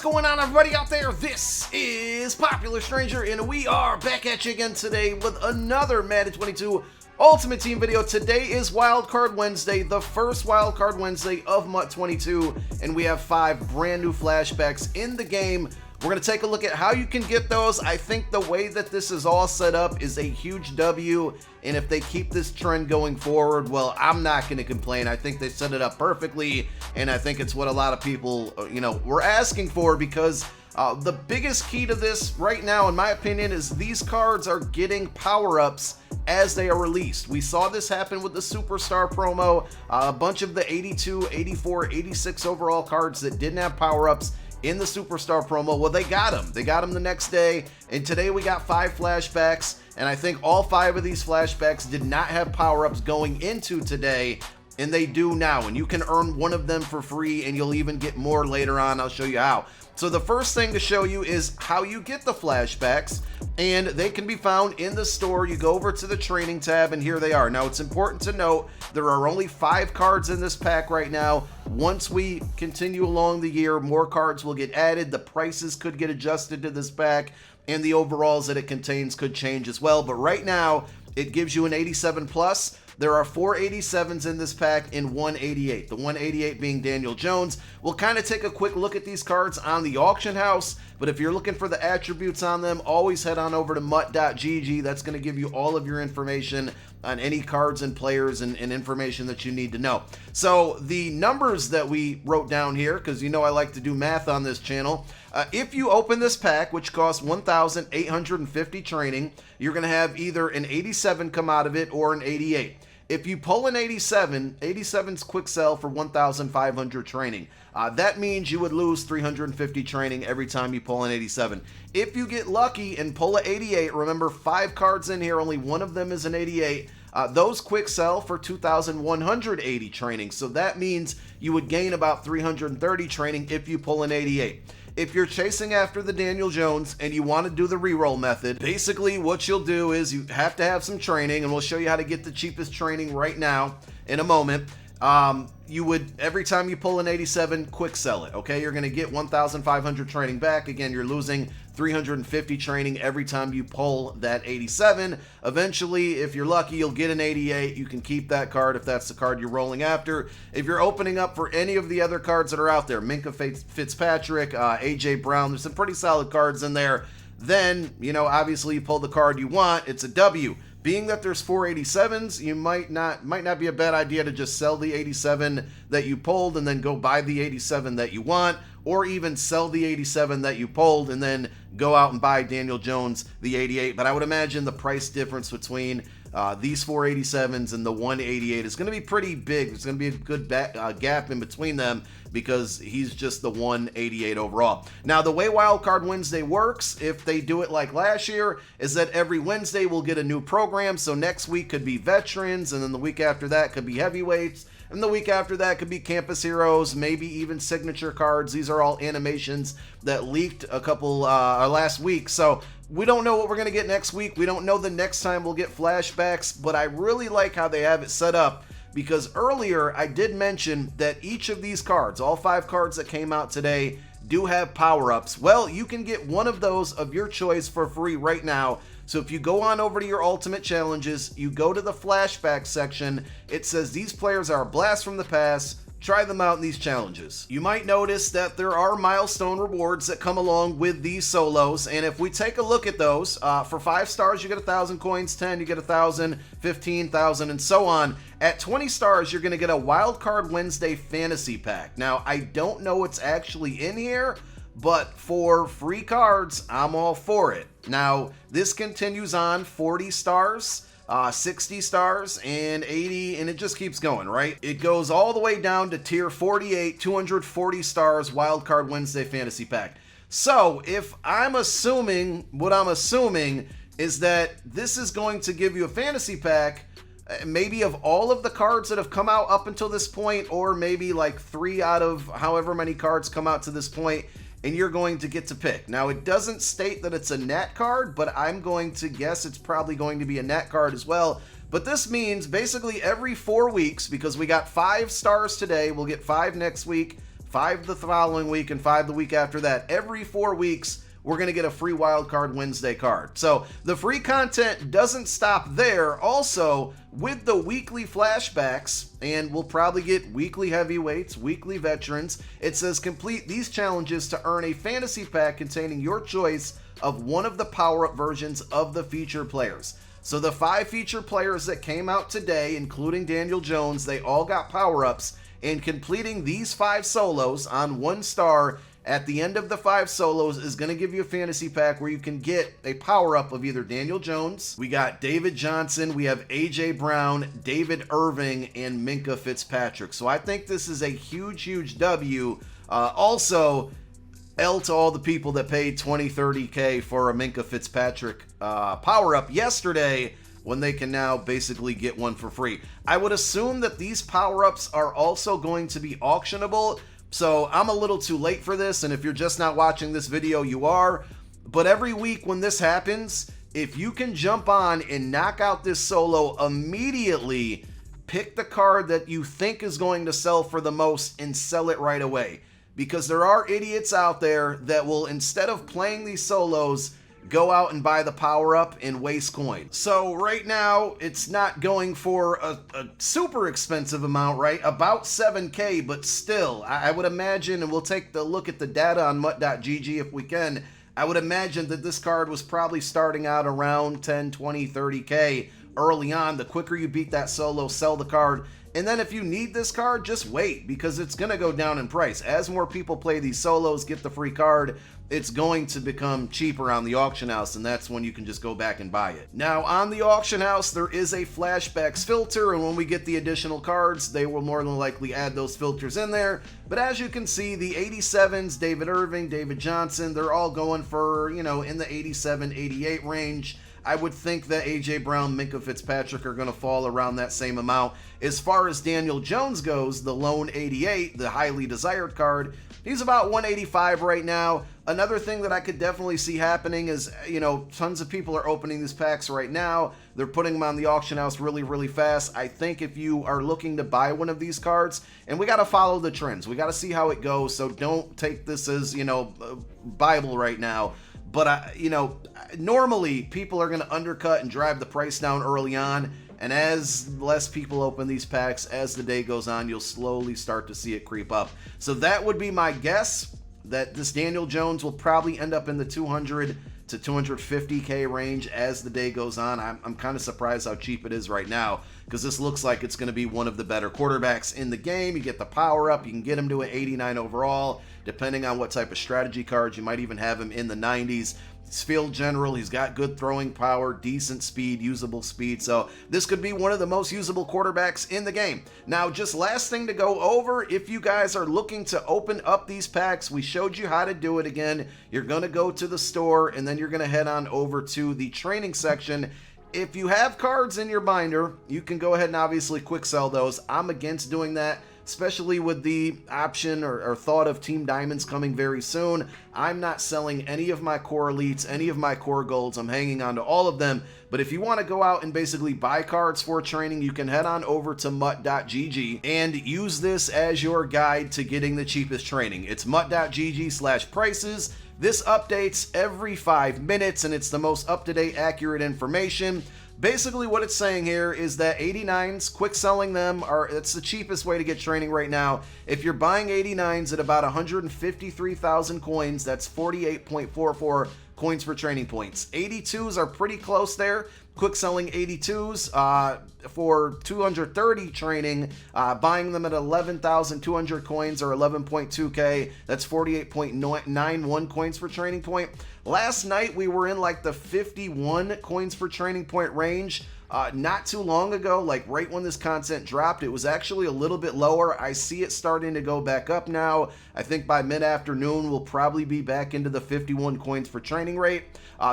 going on, everybody out there? This is Popular Stranger, and we are back at you again today with another Madden 22 Ultimate Team video. Today is Wildcard Wednesday, the first Wildcard Wednesday of MUT 22, and we have 5 brand new flashbacks in the game. We're going to take a look at how you can get those. I think the way that this is all set up is a huge W, and if they keep this trend going forward, well, I'm not going to complain. I think they set it up perfectly, and I think it's what a lot of people, were asking for, because the biggest key to this right now, in my opinion, is these cards are getting power-ups as they are released. We saw this happen with the Superstar promo, a bunch of the 82, 84, 86 overall cards that didn't have power-ups in the Superstar promo. Well, they got them. They got them the next day, and today we got 5 flashbacks, and I think all 5 of these flashbacks did not have power-ups going into today, and they do now, and you can earn one of them for free, and you'll even get more later on. I'll show you how. So the first thing to show you is how you get the flashbacks, and they can be found in the store. You go over to the training tab, and here they are. Now, it's important to note there are only 5 cards in this pack right now. Once we continue along the year, more cards will get added. The prices could get adjusted to this pack, and the overalls that it contains could change as well. But right now, it gives you an 87 plus. There are 4 87s in this pack and 1 88. The 1 88 being Daniel Jones. We'll kind of take a quick look at these cards on the auction house, but if you're looking for the attributes on them, always head on over to mut.gg. That's going to give you all of your information on any cards and players and information that you need to know. So the numbers that we wrote down here, because you know I like to do math on this channel, if you open this pack, which costs 1,850 training, you're going to have either an 87 come out of it or an 88. If you pull an 87, 87's quick sell for 1,500 training. That means you would lose 350 training every time you pull an 87. If you get lucky and pull an 88, remember 5 cards in here, only one of them is an 88. Those quick sell for 2,180 training. So that means you would gain about 330 training if you pull an 88. If you're chasing after the Daniel Jones and you want to do the reroll method, basically what you'll do is you have to have some training, and we'll show you how to get the cheapest training right now in a moment. You would, every time you pull an 87, quick sell it, okay? You're going to get 1,500 training back. Again, you're losing 350 training every time you pull that 87. Eventually, if you're lucky, you'll get an 88. You can keep that card if that's the card you're rolling after. If you're opening up for any of the other cards that are out there, Minka Fitzpatrick, AJ Brown, there's some pretty solid cards in there. Then, obviously you pull the card you want, it's a W. Being that there's 4 87s, you might not be a bad idea to just sell the 87 that you pulled and then go buy the 87 that you want, or even sell the 87 that you pulled and then go out and buy Daniel Jones the 88. But I would imagine the price difference between these 4 87s and the 188 is going to be pretty big. There's going to be a good gap in between them because he's just the 188 overall. Now, the way Wildcard Wednesday works, if they do it like last year, is that every Wednesday we'll get a new program. So next week could be veterans, and then the week after that could be heavyweights, and the week after that could be campus heroes, maybe even signature cards. These are all animations that leaked a couple last week. So we don't know what we're going to get next week. We don't know the next time we'll get flashbacks, but I really like how they have it set up, because earlier I did mention that each of these cards, all 5 cards that came out today, do have power-ups. Well, you can get one of those of your choice for free right now. So if you go on over to your Ultimate Challenges, you go to the flashback section, it says these players are a blast from the past. Try them out in these challenges. You might notice that there are milestone rewards that come along with these solos, and if we take a look at those, for 5 stars you get 1,000 coins, 10 you get 1,000, 15,000, and so on. At 20 stars you're going to get a Wildcard Wednesday fantasy pack. Now, I don't know what's actually in here, but for free cards, I'm all for it. Now, this continues on 40 stars. 60 stars and 80, and it just keeps going, right? It goes all the way down to tier 48, 240 stars Wildcard Wednesday fantasy pack. So if I'm assuming, what I'm assuming is that this is going to give you a fantasy pack, maybe of all of the cards that have come out up until this point, or maybe like 3 out of however many cards come out to this point, and you're going to get to pick. Now, it doesn't state that it's a nat card, but I'm going to guess it's probably going to be a nat card as well. But this means basically every 4 weeks, because we got 5 stars today, we'll get 5 next week, 5 the following week, and 5 the week after that. Every 4 weeks, we're going to get a free Wildcard Wednesday card. So the free content doesn't stop there. Also, with the weekly flashbacks, and we'll probably get weekly heavyweights, weekly veterans, it says complete these challenges to earn a fantasy pack containing your choice of one of the power-up versions of the featured players. So the 5 featured players that came out today, including Daniel Jones, they all got power-ups, and completing these 5 solos on 1 star at the end of the 5 solos is going to give you a fantasy pack where you can get a power-up of either Daniel Jones, we got David Johnson, we have A.J. Brown, David Irving, and Minkah Fitzpatrick. So I think this is a huge W. Also, L to all the people that paid $20, $30K for a Minkah Fitzpatrick power-up yesterday, when they can now basically get one for free. I would assume that these power-ups are also going to be auctionable, so I'm a little too late for this, and if you're just not watching this video, you are. But every week when this happens, if you can jump on and knock out this solo immediately, pick the card that you think is going to sell for the most and sell it right away. Because there are idiots out there that will, instead of playing these solos, go out and buy the power-up and waste coins. So right now, it's not going for a super expensive amount, right? About 7K, but still, I would imagine, and we'll take the look at the data on MUT.gg if we can, I would imagine that this card was probably starting out around 10, 20, 30K early on. The quicker you beat that solo, sell the card. And then if you need this card, just wait, because it's going to go down in price. As more people play these solos, get the free card, it's going to become cheaper on the auction house, and that's when you can just go back and buy it. Now, on the auction house, there is a flashbacks filter, and when we get the additional cards, they will more than likely add those filters in there. But as you can see, the 87s, David Irving, David Johnson, they're all going for, you know, in the 87, 88 range. I would think that A.J. Brown, Minkah Fitzpatrick are going to fall around that same amount. As far as Daniel Jones goes, the lone 88, the highly desired card, he's about 185 right now. Another thing that I could definitely see happening is, you know, tons of people are opening these packs right now. They're putting them on the auction house really fast. I think if you are looking to buy one of these cards, and we got to follow the trends. We got to see how it goes, so don't take this as, you know, Bible right now. But, you know, normally people are going to undercut and drive the price down early on. And as less people open these packs, as the day goes on, you'll slowly start to see it creep up. So that would be my guess, that this Daniel Jones will probably end up in the 200 to 250K range as the day goes on. I'm kind of surprised how cheap it is right now, because this looks like it's going to be one of the better quarterbacks in the game. You get the power up, you can get him to an 89 overall, depending on what type of strategy cards. You might even have him in the 90s. He's field general, he's got good throwing power, decent speed, usable speed, so this could be one of the most usable quarterbacks in the game. Now, just last thing to go over, if you guys are looking to open up these packs, we showed you how to do it again. You're going to go to the store, and then you're going to head on over to the training section. If you have cards in your binder, you can go ahead and obviously quick sell those. I'm against doing that, especially with the option or thought of Team Diamonds coming very soon. I'm not selling any of my core elites, any of my core golds. I'm hanging on to all of them. But if you want to go out and basically buy cards for training, you can head on over to MUT.gg and use this as your guide to getting the cheapest training. It's MUT.gg/prices. This updates every 5 minutes, and it's the most up-to-date, accurate information. Basically what it's saying here is that 89s, quick selling them, it's the cheapest way to get training right now. If you're buying 89s at about 153,000 coins, that's 48.44 coins for training points. 82s are pretty close there. Quick selling 82s for 230 training, buying them at 11,200 coins or 11.2k. That's 48.91 coins per training point. Last night we were in like the 51 coins per training point range. Not too long ago, like right when this content dropped, it was actually a little bit lower. I see it starting to go back up now. I think by mid-afternoon, we'll probably be back into the 51 coins per training rate.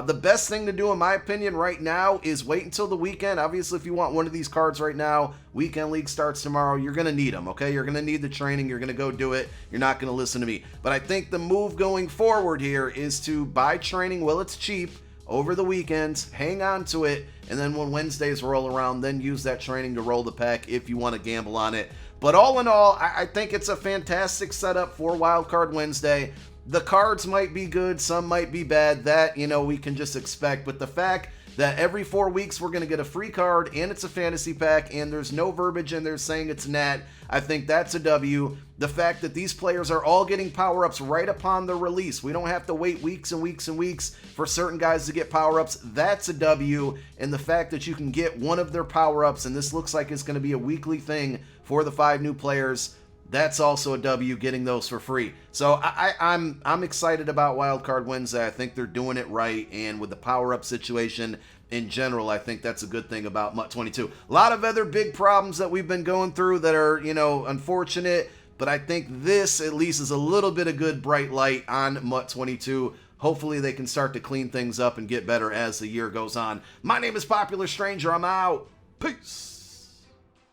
The best thing to do, in my opinion, right now is wait until the weekend. Obviously, if you want one of these cards right now, Weekend League starts tomorrow. You're going to need them, okay? You're going to need the training. You're going to go do it. You're not going to listen to me. But I think the move going forward here is to buy training while it's cheap over the weekends, hang on to it, and then when Wednesdays roll around, then use that training to roll the pack if you want to gamble on it. But all in all, I think it's a fantastic setup for Wildcard Wednesday. The cards might be good, some might be bad. That, we can just expect. But the fact that every 4 weeks we're going to get a free card, and it's a fantasy pack, and there's no verbiage in there saying it's nat, I think that's a W. The fact that these players are all getting power-ups right upon their release. We don't have to wait weeks and weeks and weeks for certain guys to get power-ups. That's a W. And the fact that you can get one of their power-ups, and this looks like it's going to be a weekly thing for the 5 new players, that's also a W, getting those for free. So I'm excited about Wildcard Wednesday. I think they're doing it right, and with the power-up situation in general, I think that's a good thing about MUT 22. A lot of other big problems that we've been going through that are, unfortunate, but I think this at least is a little bit of good bright light on MUT 22. Hopefully they can start to clean things up and get better as the year goes on. My name is Popular Stranger. I'm out. Peace.